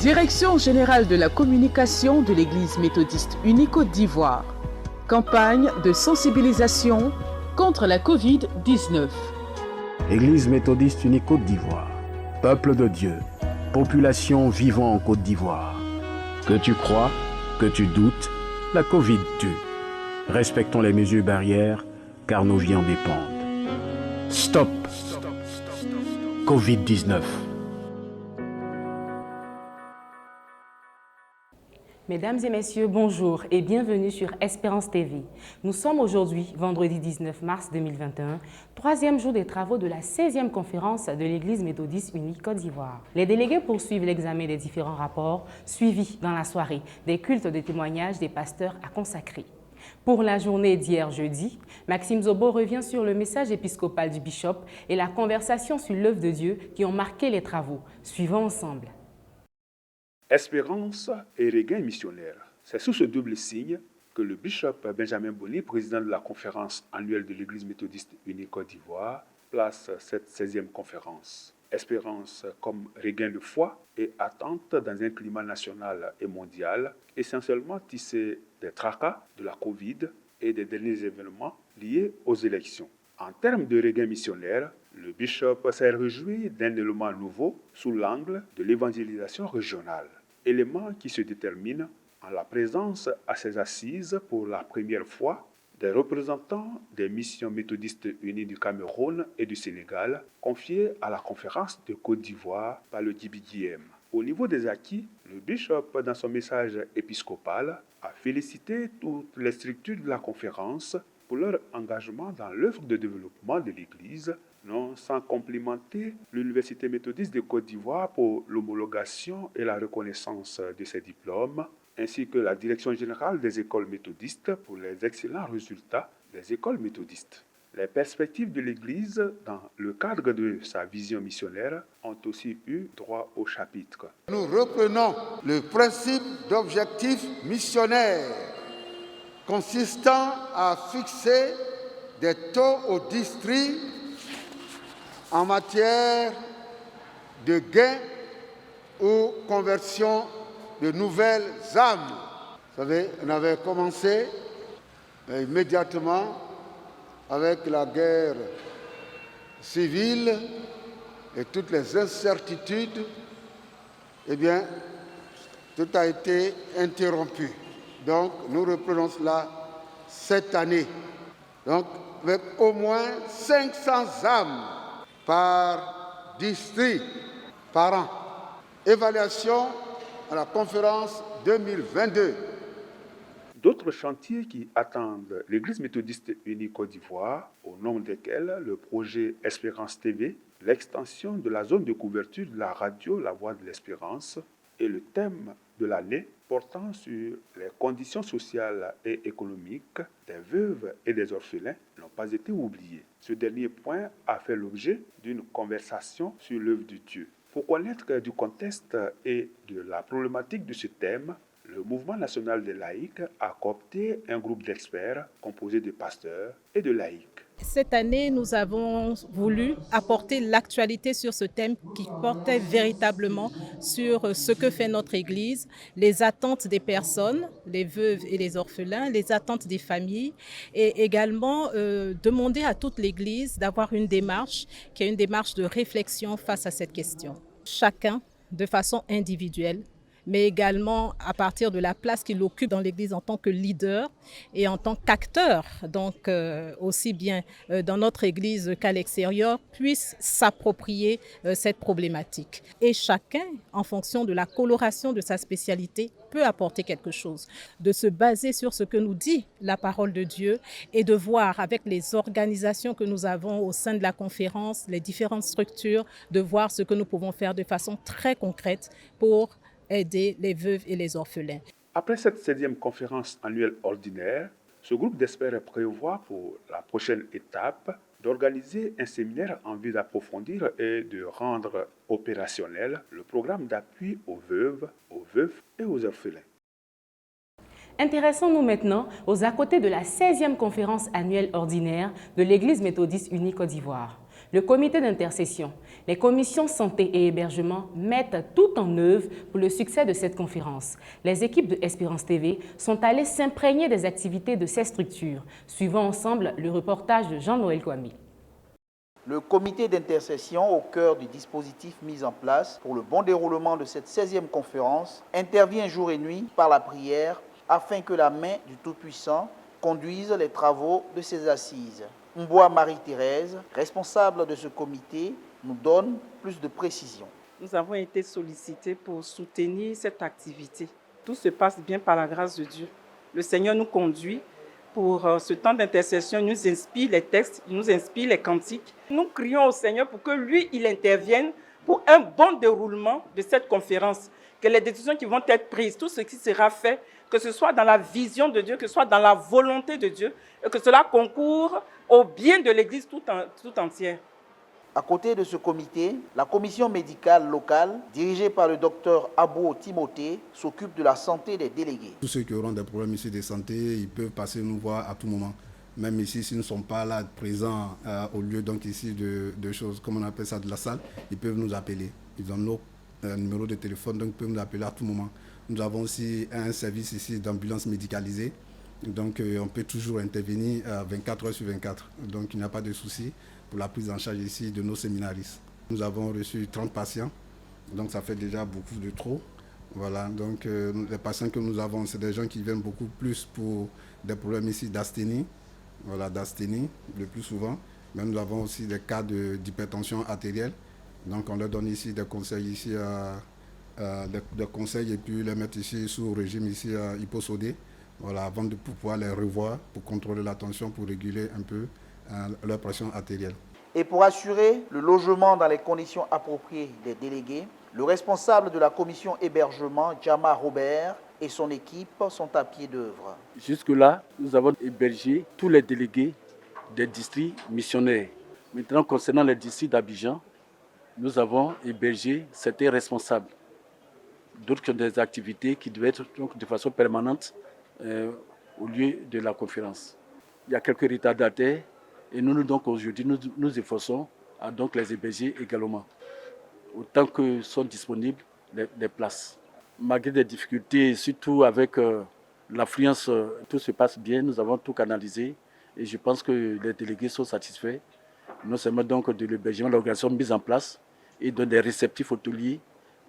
Direction générale de la communication de l'Église méthodiste unie Côte d'Ivoire. Campagne de sensibilisation contre la Covid-19. Église méthodiste unie Côte d'Ivoire. Peuple de Dieu, population vivant en Côte d'Ivoire. Que tu crois, que tu doutes, la Covid tue. Respectons les mesures barrières, car nos vies en dépendent. Stop Covid-19. Mesdames et messieurs, bonjour et bienvenue sur Espérance TV. Nous sommes aujourd'hui, vendredi 19 mars 2021, troisième jour des travaux de la 16e conférence de l'Église méthodiste unie Côte d'Ivoire. Les délégués poursuivent l'examen des différents rapports suivis dans la soirée des cultes de témoignage des pasteurs à consacrer. Pour la journée d'hier jeudi, Maxime Zobo revient sur le message épiscopal du bishop et la conversation sur l'œuvre de Dieu qui ont marqué les travaux. Suivons ensemble. Espérance et regain missionnaire. C'est sous ce double signe que le bishop Benjamin Boni, président de la conférence annuelle de l'Église méthodiste unie Côte d'Ivoire, place cette 16e conférence. Espérance comme regain de foi et attente dans un climat national et mondial, essentiellement tissé des tracas de la Covid et des derniers événements liés aux élections. En termes de regain missionnaire, le bishop s'est réjoui d'un élément nouveau sous l'angle de l'évangélisation régionale, élément qui se détermine en la présence à ses assises pour la première fois des représentants des missions méthodistes unies du Cameroun et du Sénégal confiées à la conférence de Côte d'Ivoire par le DBGM. Au niveau des acquis, le bishop, dans son message épiscopal, a félicité toutes les structures de la conférence pour leur engagement dans l'œuvre de développement de l'Église, non sans complimenter l'Université méthodiste de Côte d'Ivoire pour l'homologation et la reconnaissance de ses diplômes, ainsi que la Direction générale des écoles méthodistes pour les excellents résultats des écoles méthodistes. Les perspectives de l'Église dans le cadre de sa vision missionnaire ont aussi eu droit au chapitre. Nous reprenons le principe d'objectif missionnaire consistant à fixer des taux au district en matière de gain ou conversion de nouvelles âmes. Vous savez, on avait commencé immédiatement avec la guerre civile et toutes les incertitudes. Eh bien, tout a été interrompu. Donc, nous reprenons cela cette année. Donc, avec au moins 500 âmes par district, par an. Évaluation à la conférence 2022. D'autres chantiers qui attendent l'Église méthodiste unie Côte d'Ivoire, au nombre desquels le projet Espérance TV, l'extension de la zone de couverture de la radio La Voix de l'Espérance et le thème de l'année portant sur les conditions sociales et économiques des veuves et des orphelins n'ont pas été oubliés. Ce dernier point a fait l'objet d'une conversation sur l'œuvre de Dieu. Pour connaître du contexte et de la problématique de ce thème, le Mouvement national des laïcs a coopté un groupe d'experts composé de pasteurs et de laïcs. Cette année, nous avons voulu apporter l'actualité sur ce thème qui portait véritablement sur ce que fait notre Église, les attentes des personnes, les veuves et les orphelins, les attentes des familles et également demander à toute l'Église d'avoir une démarche qui est une démarche de réflexion face à cette question. Chacun, de façon individuelle, mais également à partir de la place qu'il occupe dans l'Église en tant que leader et en tant qu'acteur, donc aussi bien dans notre Église qu'à l'extérieur, puisse s'approprier cette problématique. Et chacun, en fonction de la coloration de sa spécialité, peut apporter quelque chose, de se baser sur ce que nous dit la parole de Dieu et de voir avec les organisations que nous avons au sein de la conférence, les différentes structures, de voir ce que nous pouvons faire de façon très concrète pour aider les veuves et les orphelins. Après cette 16e conférence annuelle ordinaire, ce groupe d'experts prévoit pour la prochaine étape d'organiser un séminaire en vue d'approfondir et de rendre opérationnel le programme d'appui aux veuves, aux veufs et aux orphelins. Intéressons-nous maintenant aux à côté de la 16e conférence annuelle ordinaire de l'Église méthodiste unie Côte d'Ivoire. Le comité d'intercession, les commissions santé et hébergement mettent tout en œuvre pour le succès de cette conférence. Les équipes de Espérance TV sont allées s'imprégner des activités de ces structures. Suivons ensemble le reportage de Jean-Noël Kwame. Le comité d'intercession, au cœur du dispositif mis en place pour le bon déroulement de cette 16e conférence, intervient jour et nuit par la prière afin que la main du Tout-Puissant conduise les travaux de ces assises. Mboua Marie-Thérèse, responsable de ce comité, nous donne plus de précisions. Nous avons été sollicités pour soutenir cette activité. Tout se passe bien par la grâce de Dieu. Le Seigneur nous conduit pour ce temps d'intercession, il nous inspire les textes, il nous inspire les cantiques. Nous crions au Seigneur pour que lui, il intervienne pour un bon déroulement de cette conférence. Que les décisions qui vont être prises, tout ce qui sera fait, que ce soit dans la vision de Dieu, que ce soit dans la volonté de Dieu, et que cela concourt au bien de l'Église tout entière. À côté de ce comité, la commission médicale locale, dirigée par le docteur Abou Timothée, s'occupe de la santé des délégués. Tous ceux qui auront des problèmes ici de santé, ils peuvent passer nous voir à tout moment. Même ici, s'ils ne sont pas là présents au lieu donc ici de choses, comme on appelle ça, de la salle, ils peuvent nous appeler. Ils ont nos numéros de téléphone, donc ils peuvent nous appeler à tout moment. Nous avons aussi un service ici d'ambulance médicalisée. Donc on peut toujours intervenir 24 heures sur 24. Donc il n'y a pas de souci pour la prise en charge ici de nos séminaristes. Nous avons reçu 30 patients, donc ça fait déjà beaucoup de trop. Voilà, donc les patients que nous avons, c'est des gens qui viennent beaucoup plus pour des problèmes ici d'asthénie, voilà, d'asthénie le plus souvent. Mais nous avons aussi des cas d'hypertension artérielle. Donc on leur donne ici des conseils ici, des conseils et puis les mettre ici sous régime ici hyposodé. Voilà, avant de pouvoir les revoir pour contrôler la tension, pour réguler un peu leur pression artérielle. Et pour assurer le logement dans les conditions appropriées des délégués, le responsable de la commission hébergement, Djama Robert, et son équipe sont à pied d'œuvre. Jusque-là, nous avons hébergé tous les délégués des districts missionnaires. Maintenant, concernant les districts d'Abidjan, nous avons hébergé certains responsables. D'autres qui ont des activités qui doivent être donc, de façon permanente au lieu de la conférence. Il y a quelques retardataires et nous donc aujourd'hui nous efforçons à donc les héberger également, autant que sont disponibles les places. Malgré des difficultés, surtout avec l'affluence, tout se passe bien, nous avons tout canalisé et je pense que les délégués sont satisfaits, non seulement donc de l'hébergement, l'organisation mise en place et de des réceptifs hôteliers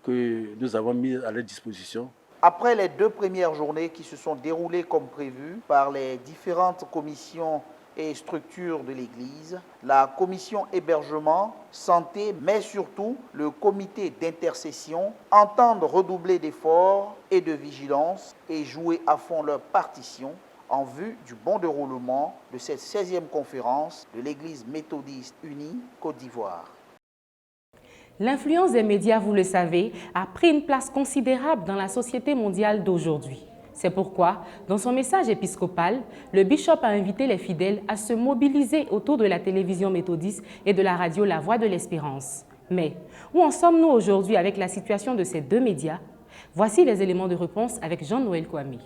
que nous avons mis à leur disposition. Après les 2 premières journées qui se sont déroulées comme prévu par les différentes commissions et structures de l'Église, la commission hébergement, santé, mais surtout le comité d'intercession entendent redoubler d'efforts et de vigilance et jouer à fond leur partition en vue du bon déroulement de cette 16e conférence de l'Église méthodiste unie Côte d'Ivoire. L'influence des médias, vous le savez, a pris une place considérable dans la société mondiale d'aujourd'hui. C'est pourquoi, dans son message épiscopal, le bishop a invité les fidèles à se mobiliser autour de la télévision méthodiste et de la radio La Voix de l'Espérance. Mais où en sommes-nous aujourd'hui avec la situation de ces 2 médias? Voici les éléments de réponse avec Jean-Noël Kwame.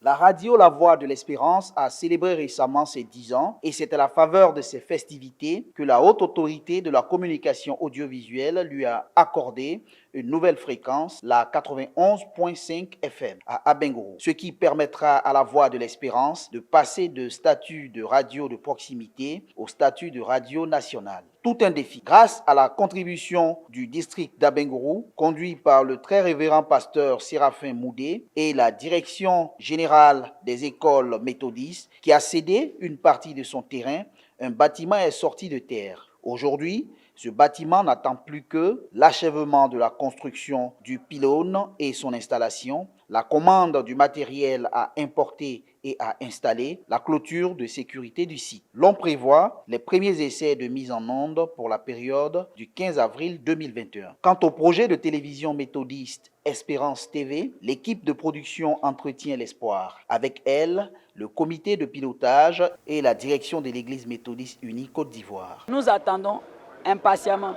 La radio La Voix de l'Espérance a célébré récemment ses 10 ans et c'est à la faveur de ces festivités que la haute autorité de la communication audiovisuelle lui a accordé une nouvelle fréquence, la 91.5 FM à Abengourou, ce qui permettra à La Voix de l'Espérance de passer de statut de radio de proximité au statut de radio nationale. Tout un défi. Grâce à la contribution du district d'Abengourou, conduit par le très révérend pasteur Séraphin Moudé et la direction générale des écoles méthodistes, qui a cédé une partie de son terrain, un bâtiment est sorti de terre. Aujourd'hui, ce bâtiment n'attend plus que l'achèvement de la construction du pylône et son installation, la commande du matériel à importer et à installer, la clôture de sécurité du site. L'on prévoit les premiers essais de mise en onde pour la période du 15 avril 2021. Quant au projet de télévision méthodiste Espérance TV, l'équipe de production entretient l'espoir. Avec elle, le comité de pilotage et la direction de l'Église méthodiste unie Côte d'Ivoire. Nous attendons impatiemment.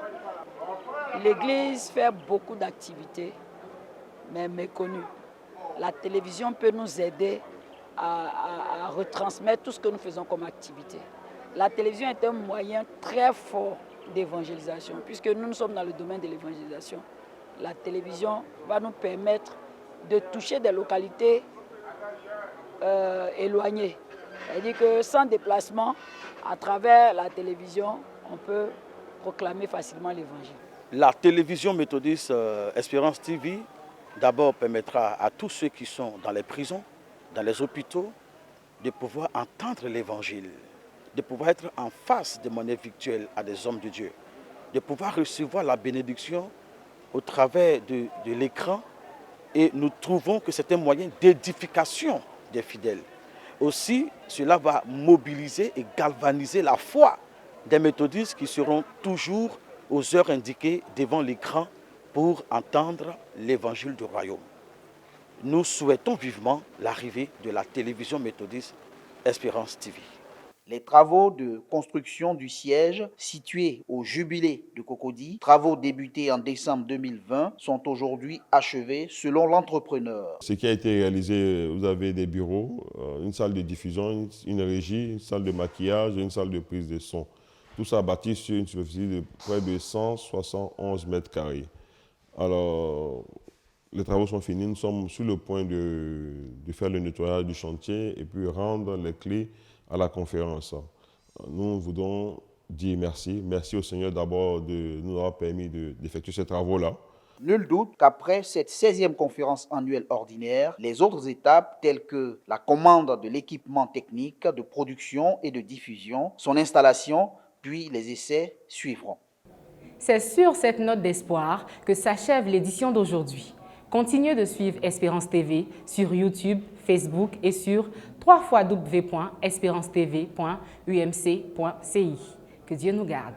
L'Église fait beaucoup d'activités, mais méconnues. La télévision peut nous aider à retransmettre tout ce que nous faisons comme activité. La télévision est un moyen très fort d'évangélisation, puisque nous sommes dans le domaine de l'évangélisation. La télévision va nous permettre de toucher des localités éloignées. C'est-à-dire que sans déplacement, à travers la télévision, on peut proclamer facilement l'évangile. La télévision méthodiste Espérance TV, d'abord permettra à tous ceux qui sont dans les prisons, dans les hôpitaux, de pouvoir entendre l'évangile, de pouvoir être en face de monnaie virtuelle à des hommes de Dieu, de pouvoir recevoir la bénédiction au travers de l'écran. Et nous trouvons que c'est un moyen d'édification des fidèles. Aussi, cela va mobiliser et galvaniser la foi des méthodistes qui seront toujours aux heures indiquées devant l'écran pour entendre l'évangile du royaume. Nous souhaitons vivement l'arrivée de la télévision méthodiste Espérance TV. Les travaux de construction du siège situé au Jubilé de Cocody, travaux débutés en décembre 2020, sont aujourd'hui achevés selon l'entrepreneur. Ce qui a été réalisé, vous avez des bureaux, une salle de diffusion, une régie, une salle de maquillage et une salle de prise de son. Tout ça bâti sur une superficie de près de 171 mètres carrés. Alors, les travaux sont finis, nous sommes sur le point de faire le nettoyage du chantier et puis rendre les clés à la conférence. Nous voudrons dire merci. Merci au Seigneur d'abord de nous avoir permis d'effectuer ces travaux-là. Nul doute qu'après cette 16e conférence annuelle ordinaire, les autres étapes telles que la commande de l'équipement technique de production et de diffusion, son installation, puis les essais suivront. C'est sur cette note d'espoir que s'achève l'édition d'aujourd'hui. Continuez de suivre Espérance TV sur YouTube, Facebook et sur www.espérancetv.umc.ci. Que Dieu nous garde.